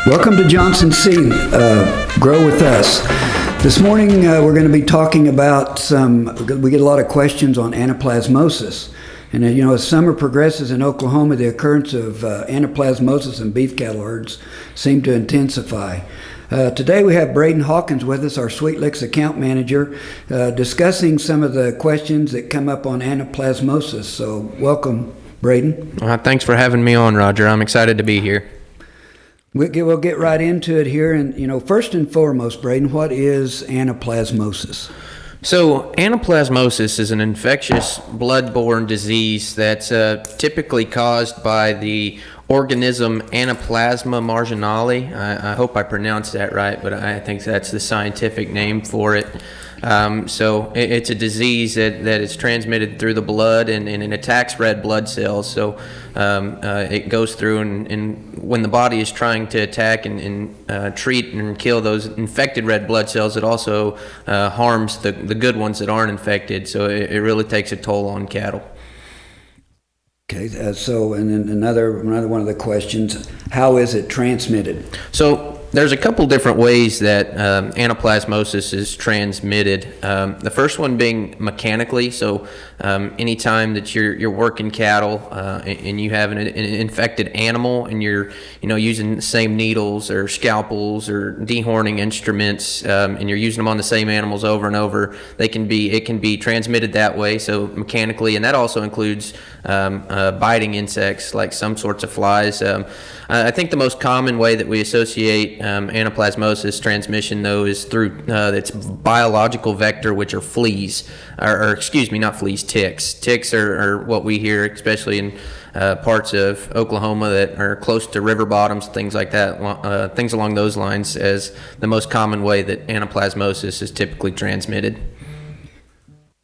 Welcome to Johnston Seed, Grow With Us. This morning we're going to be talking about we get a lot of questions on anaplasmosis. And as summer progresses in Oklahoma, the occurrence of anaplasmosis in beef cattle herds seem to intensify. Today we have Brayden Hawkins with us, our Sweetlix account manager, discussing some of the questions that come up on anaplasmosis. So welcome, Brayden. Thanks for having me on, Roger. I'm excited to be here. We'll get right into it here. And, first and foremost, Brayden, what is anaplasmosis? So anaplasmosis is an infectious blood-borne disease that's typically caused by the organism Anaplasma marginale. I hope I pronounced that right, but I think that's the scientific name for it. So it's a disease that is transmitted through the blood and it attacks red blood cells. So it goes through and when the body is trying to attack and treat and kill those infected red blood cells, it also harms the good ones that aren't infected. So it really takes a toll on cattle. Okay, and then another one of the questions, how is it transmitted? So there's a couple different ways that anaplasmosis is transmitted. The first one being mechanically. So anytime that you're working cattle and you have an infected animal and you're using the same needles or scalpels or dehorning instruments and you're using them on the same animals over and over, it can be transmitted that way. So mechanically, and that also includes biting insects like some sorts of flies. I think the most common way that we associate anaplasmosis transmission, though, is through its biological vector, which are fleas, or excuse me, not fleas, ticks. Ticks are what we hear, especially in parts of Oklahoma that are close to river bottoms, things like that, things along those lines, as the most common way that anaplasmosis is typically transmitted.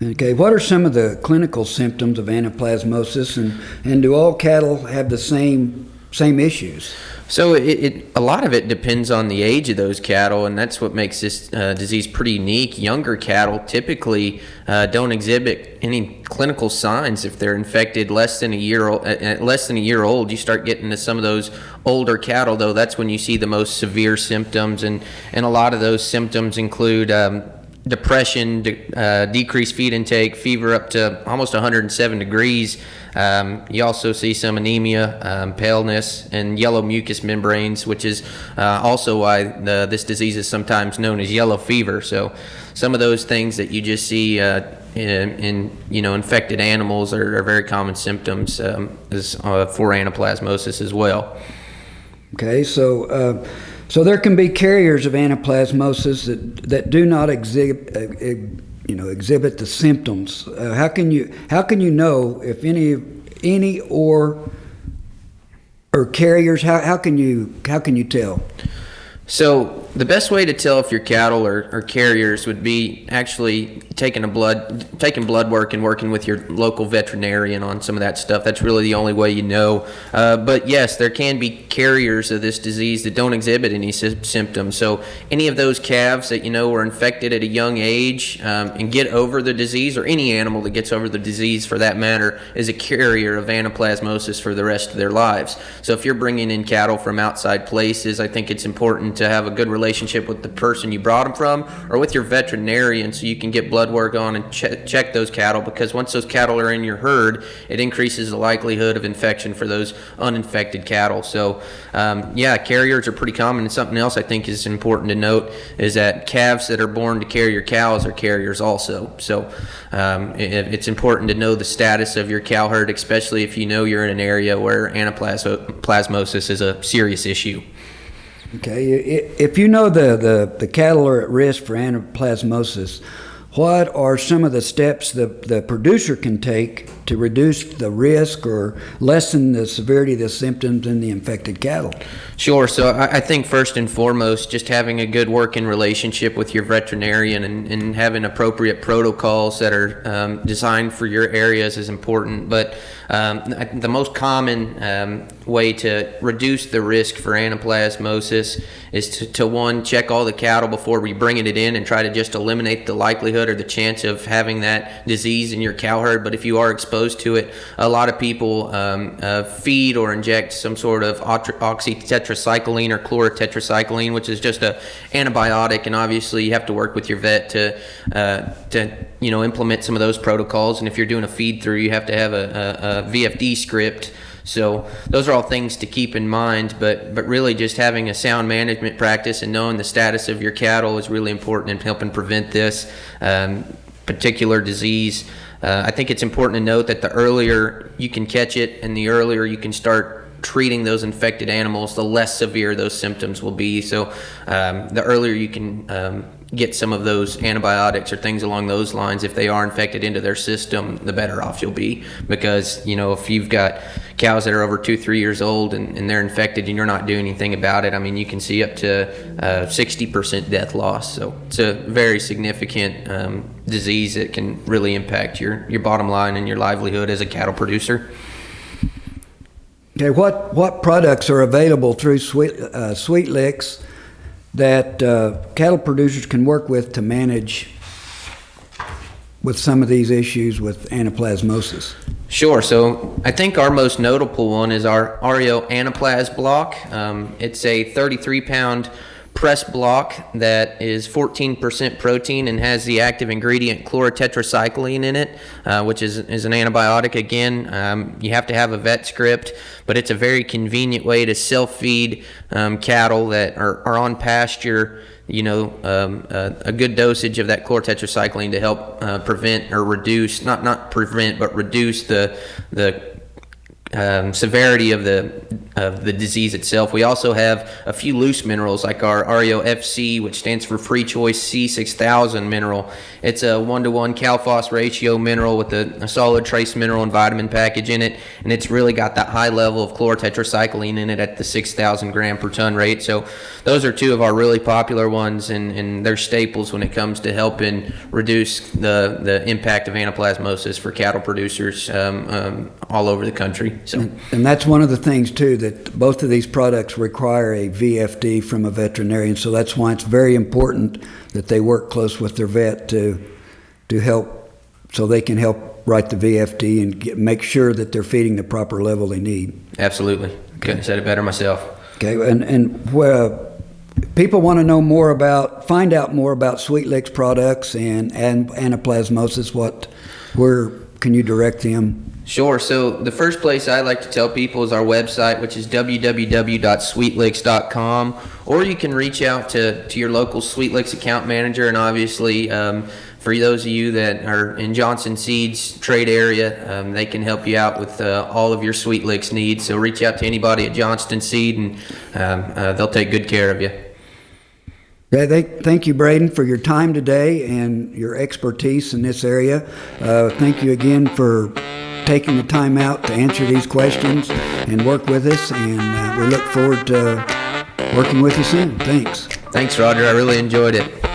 Okay, what are some of the clinical symptoms of anaplasmosis, and do all cattle have the same issues? So a lot of it depends on the age of those cattle, and that's what makes this disease pretty unique. Younger cattle typically don't exhibit any clinical signs if they're infected less than a year old. You start getting to some of those older cattle, though. That's when you see the most severe symptoms, and a lot of those symptoms include depression, decreased feed intake, fever up to almost 107 degrees. You also see some anemia, paleness, and yellow mucous membranes, which is also why this disease is sometimes known as yellow fever. So some of those things that you just see in infected animals are very common symptoms for anaplasmosis as well. Okay, so there can be carriers of anaplasmosis that do not exhibit the symptoms. How can you know if any or carriers? How can you tell? So the best way to tell if your cattle are carriers would be actually taking blood work and working with your local veterinarian on some of that stuff. That's really the only way you know. But yes, there can be carriers of this disease that don't exhibit any symptoms. So any of those calves that were infected at a young age and get over the disease, or any animal that gets over the disease for that matter, is a carrier of anaplasmosis for the rest of their lives. So if you're bringing in cattle from outside places, I think it's important to have a good relationship with the person you brought them from or with your veterinarian, so you can get blood work on and check those cattle, because once those cattle are in your herd, it increases the likelihood of infection for those uninfected cattle. So carriers are pretty common. And something else I think is important to note is that calves that are born to carrier cows are carriers also. So it's important to know the status of your cow herd, especially if you're in an area where anaplasmosis is a serious issue. Okay, if the cattle are at risk for anaplasmosis, what are some of the steps the producer can take to reduce the risk or lessen the severity of the symptoms in the infected cattle? Sure. So I think first and foremost, just having a good working relationship with your veterinarian and having appropriate protocols that are designed for your areas is important. But the most common way to reduce the risk for anaplasmosis is to one, check all the cattle before we bring it in and try to just eliminate the likelihood likelihood or the chance of having that disease in your cow herd. But if you are exposed to it, a lot of people feed or inject some sort of oxytetracycline or chlorotetracycline, which is just a antibiotic. And obviously, you have to work with your vet to implement some of those protocols. And if you're doing a feed through, you have to have a VFD script. So those are all things to keep in mind, but really just having a sound management practice and knowing the status of your cattle is really important in helping prevent this particular disease. I think it's important to note that the earlier you can catch it and the earlier you can start treating those infected animals, the less severe those symptoms will be. So the earlier you can get some of those antibiotics or things along those lines, if they are infected into their system, the better off you'll be. Because, if you've got cows that are over 2-3 years old and they're infected and you're not doing anything about it, I mean, you can see up to 60% death loss. So it's a very significant disease that can really impact your bottom line and your livelihood as a cattle producer. Okay, what products are available through Sweetlix that cattle producers can work with to manage with some of these issues with anaplasmosis? Sure. So I think our most notable one is our REO Anaplas block. It's a 33-pound press block that is 14% protein and has the active ingredient chlorotetracycline in it, which is an antibiotic. Again, you have to have a vet script, but it's a very convenient way to self-feed cattle that are on pasture. A good dosage of that chlorotetracycline to help prevent or reduce, not prevent, but reduce the severity of the disease itself. We also have a few loose minerals like our REO FC, which stands for Free Choice C6000 mineral. It's a 1-to-1 cal-phos ratio mineral with a solid trace mineral and vitamin package in it, and it's really got that high level of chlorotetracycline in it at the 6,000 gram per ton rate. So those are two of our really popular ones, and they're staples when it comes to helping reduce the impact of anaplasmosis for cattle producers all over the country. So. And that's one of the things too, that both of these products require a VFD from a veterinarian, so that's why it's very important that they work close with their vet to help, so they can help write the VFD and make sure that they're feeding the proper level they need. Absolutely. Couldn't have said it better myself. Okay, and people want to know find out more about Sweetlix products and anaplasmosis. Where can you direct them? Sure. So the first place I like to tell people is our website, which is www.sweetlix.com, or you can reach out to your local Sweetlix account manager. And obviously, for those of you that are in Johnston Seed's trade area, they can help you out with all of your Sweetlix needs. So reach out to anybody at Johnston Seed, and they'll take good care of you. Yeah, thank you, Brayden, for your time today and your expertise in this area. Thank you again for taking the time out to answer these questions and work with us, and we look forward to working with you soon. Thanks. Thanks, Roger. I really enjoyed it.